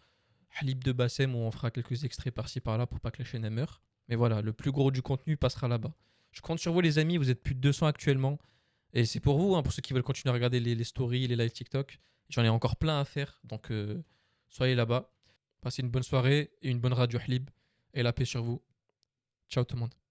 A: Halib de Bassem où on fera quelques extraits par-ci par-là pour pas que la chaîne elle meure. Mais voilà, le plus gros du contenu passera là-bas. Je compte sur vous les amis, vous êtes plus de 200 actuellement. Et c'est pour vous, hein, pour ceux qui veulent continuer à regarder les stories, les lives TikTok. J'en ai encore plein à faire, donc soyez là-bas. Passez une bonne soirée et une bonne radio Halib. Et la paix sur vous. Ciao tout le monde.